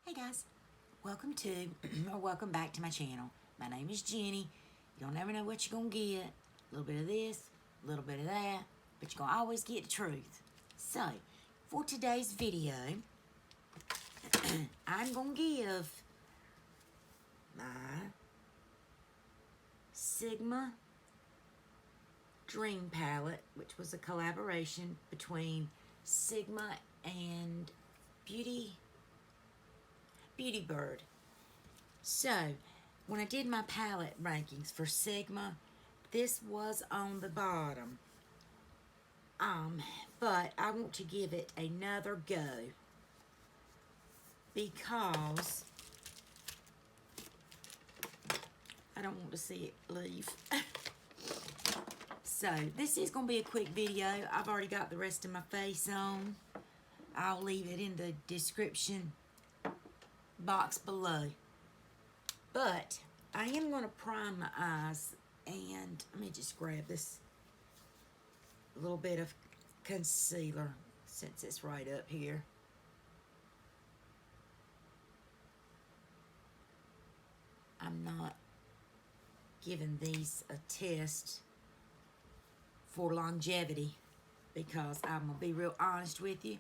Hey guys, welcome to, or welcome back to my channel. My name is Jenny. You don't never know what you're going to get. A little bit of this, a little bit of that, but you're going to always get the truth. So, for today's video, I'm going to give my Sigma Dream Pallett, which was a collaboration between Sigma and Beauty Bird. So, when I did my palette rankings for Sigma, this was on the bottom. But I want to give it another go because I don't want to see it leave. So, this is going to be a quick video. I've already got the rest of my face on. I'll leave it in the description box below. But I am going to prime my eyes, and let me just grab this little bit of concealer since it's right up here. I'm not giving these a test for longevity because I'm going to be real honest with you.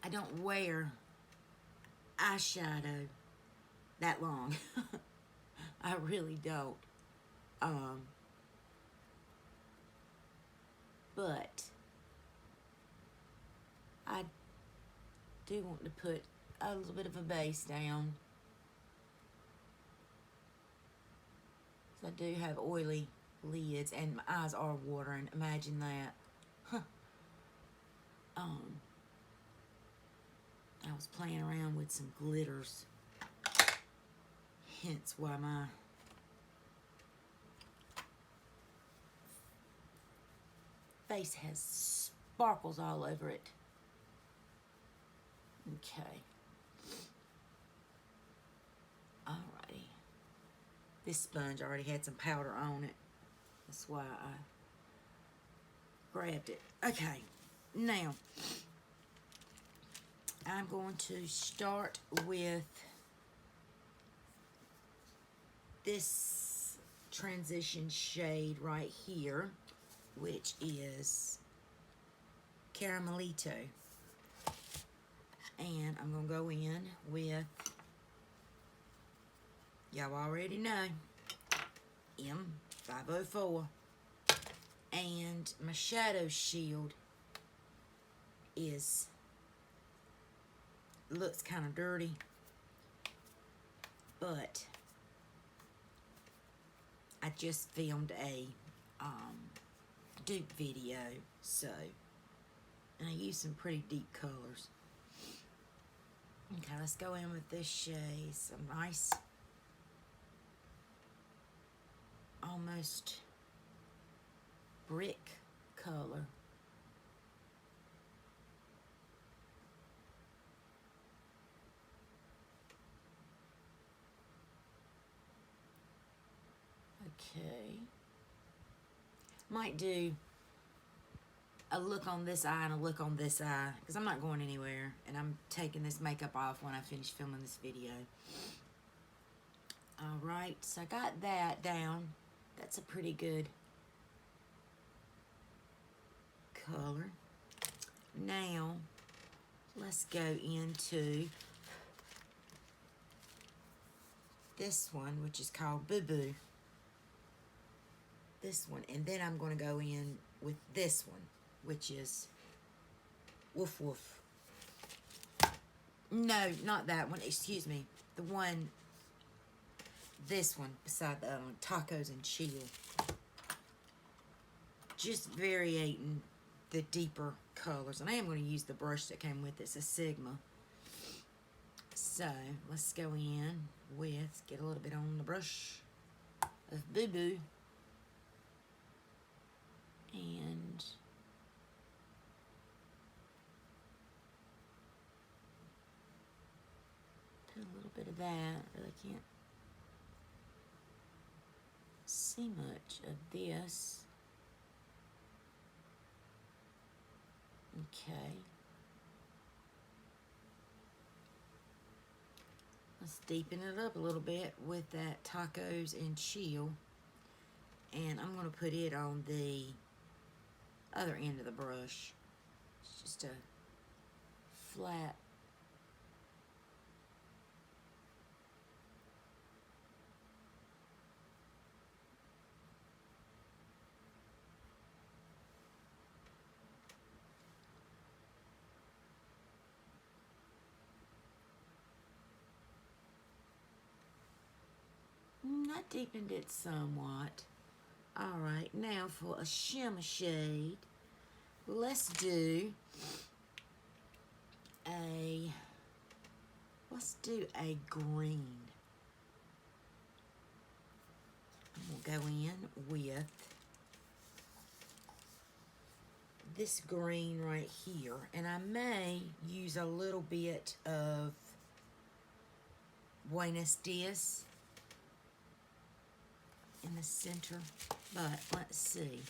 I don't wear eyeshadow that long. I really don't. But I do want to put a little bit of a base down. So I do have oily lids and my eyes are watering. Imagine that. I was playing around with some glitters. Hence why my face has sparkles all over it. Okay. Alrighty. This sponge already had some powder on it. That's why I grabbed it. Okay. Now, I'm going to start with this transition shade right here, which is Caramelito. And I'm going to go in with, y'all already know, M504. And my shadow shield looks kind of dirty, but I just filmed a dupe video, so, and I used some pretty deep colors. Okay, let's go in with this shade, some nice, almost brick color. Okay. Might do a look on this eye and a look on this eye because I'm not going anywhere and I'm taking this makeup off when I finish filming this video. Alright, so I got that down. That's a pretty good color. Now, let's go into this one, which is called Boo Boo. This one, and then I'm going to go in with this one, which is Woof Woof. No, not that one, excuse me. The one, this one, beside the other one, Tacos and Chill. Just varying the deeper colors. And I am going to use the brush that came with it. It's a Sigma. So, let's go in with, get a little bit on the brush of Boo Boo. And put a little bit of that. Really can't see much of this. Okay. Let's deepen it up a little bit with that Tacos and Chill. And I'm going to put it on the other end of the brush. It's just a flat. I deepened it somewhat. Alright, now for a shimmer shade, let's do a green. I'm going to go in with this green right here, and I may use a little bit of Buenos Dias in the center, but let's see.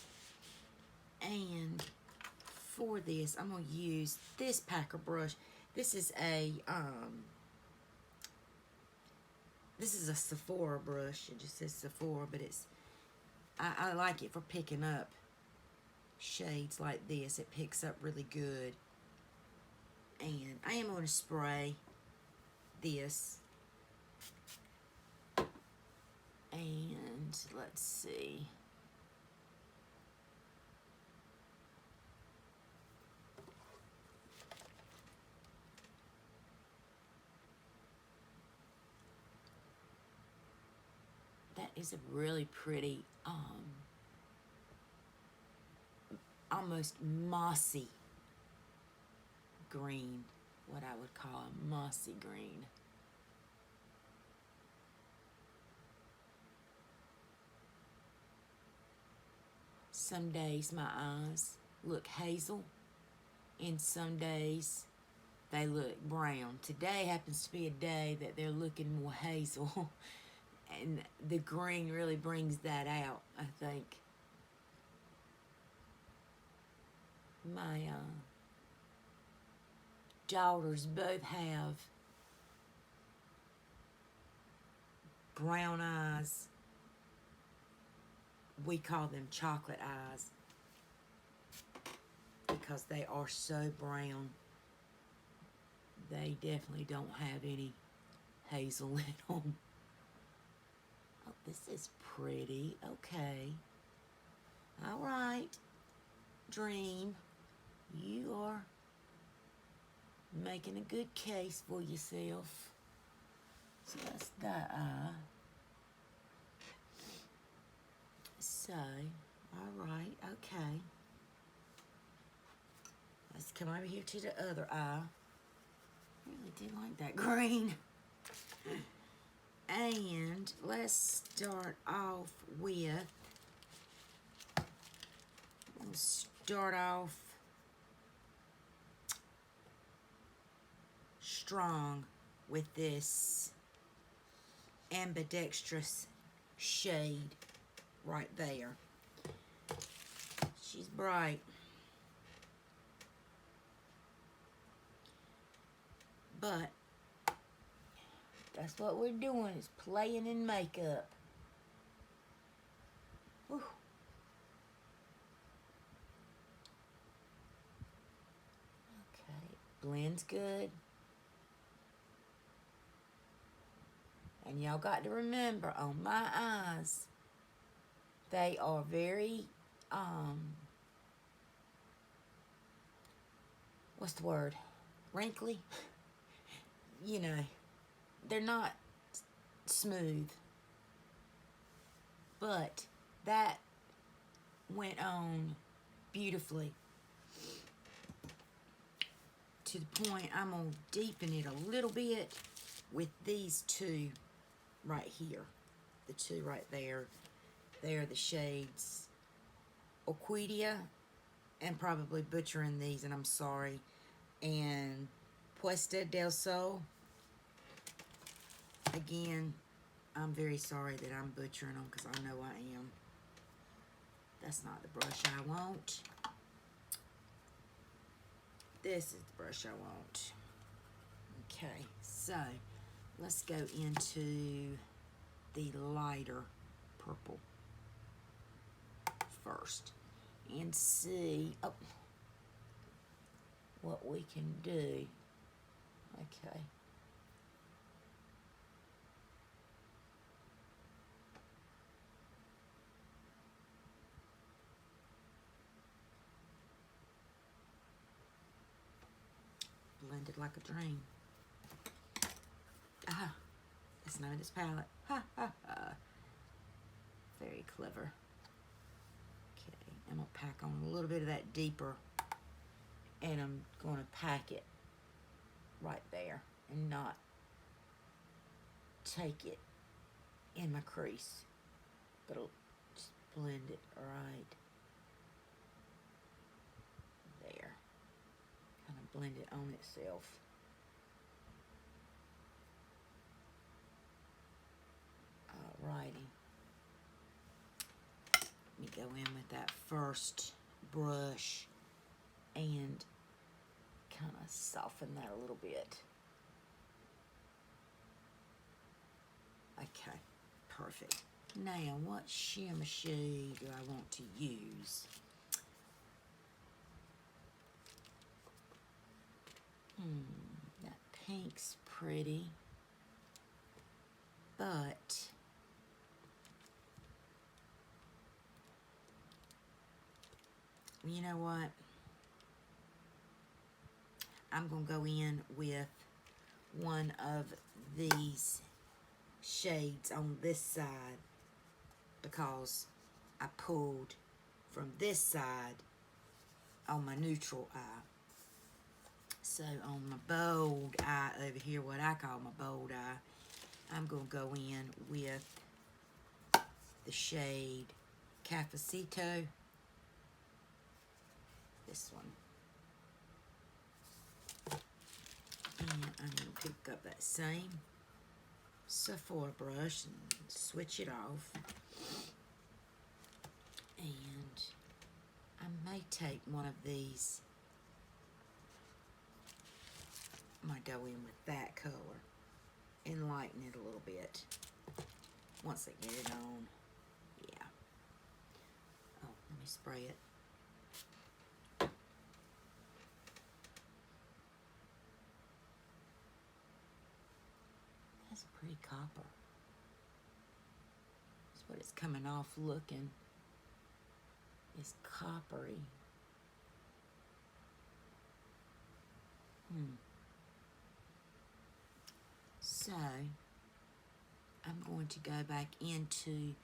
And for this, I'm going to use this packer brush. This is a Sephora brush. It just says Sephora, but I like it for picking up shades like this. It picks up really good. And I am going to spray this. And let's see. That is a really pretty, almost mossy green. What I would call a mossy green. Some days my eyes look hazel, and some days they look brown. Today happens to be a day that they're looking more hazel, and the green really brings that out, I think. My daughters both have brown eyes. We call them chocolate eyes because they are so brown. They definitely don't have any hazel in them. Oh, this is pretty. Okay. All right, Dream. You are making a good case for yourself. So that's that eye. So, all right, okay. Let's come over here to the other eye. I really do like that green. And let's start off with, strong with this ambidextrous shade right there. She's bright. But that's what we're doing, is playing in makeup. Whew. Okay, blends good. And y'all got to remember, on my eyes, they are very, what's the word? Wrinkly? You know, they're not smooth. But that went on beautifully. To the point, I'm going to deepen it a little bit with these two right here. The two right there. They are the shades Orquídea, and probably butchering these, and I'm sorry, and Puesta del Sol. Again, I'm very sorry that I'm butchering them, because I know I am. That's not the brush I want. This is the brush I want. Okay, so let's go into the lighter purple first and see what we can do. Okay. Blended like a dream. Ah, it's not this palette. Ha ha ha. Very clever. Okay, I'm gonna pack on a little bit of that deeper, and I'm gonna pack it right there and not take it in my crease, but I'll just blend it right there. Kind of blend it on itself. Alrighty. Let me go in with that first brush and kind of soften that a little bit. Okay, perfect. Now, what shimmer shade do I want to use? That pink's pretty, but you know what? I'm going to go in with one of these shades on this side because I pulled from this side on my neutral eye. So on my bold eye over here, what I call my bold eye, I'm going to go in with the shade Cafecito. This one. And I'm going to pick up that same Sephora brush and switch it off. And I may take one of these. I might go in with that color and lighten it a little bit once I get it on. Yeah. Oh, let me spray it. That's pretty copper. That's what it's coming off looking. It's coppery. So, I'm going to go back into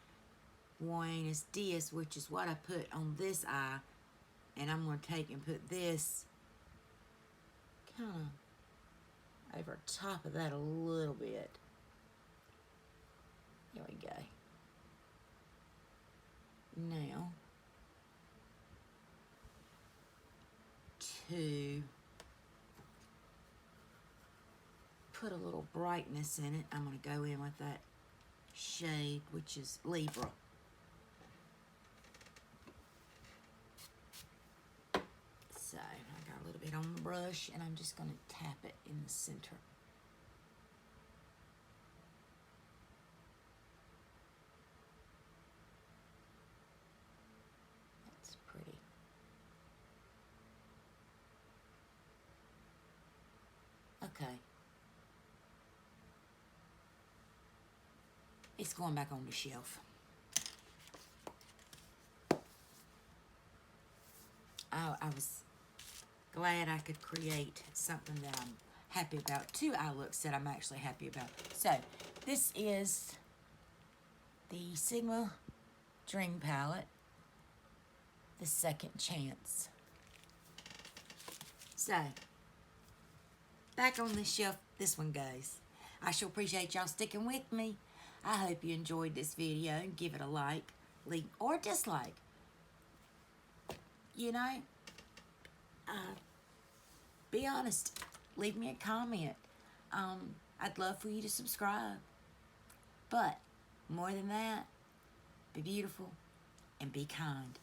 Buenos Dias, which is what I put on this eye, and I'm going to take and put this kind of over top of that a little bit. There we go. Now, to put a little brightness in it, I'm going to go in with that shade, which is Libra. So, I got a little bit on the brush, and I'm just going to tap it in the center. That's pretty. Okay. It's going back on the shelf. I was glad I could create something that I'm happy about. Two eye looks that I'm actually happy about. So, this is the Sigma Dream Pallett, the second chance. So, back on the shelf, this one goes. I sure appreciate y'all sticking with me. I hope you enjoyed this video. Give it a like, or dislike. You know, be honest. Leave me a comment. I'd love for you to subscribe. But more than that, be beautiful and be kind.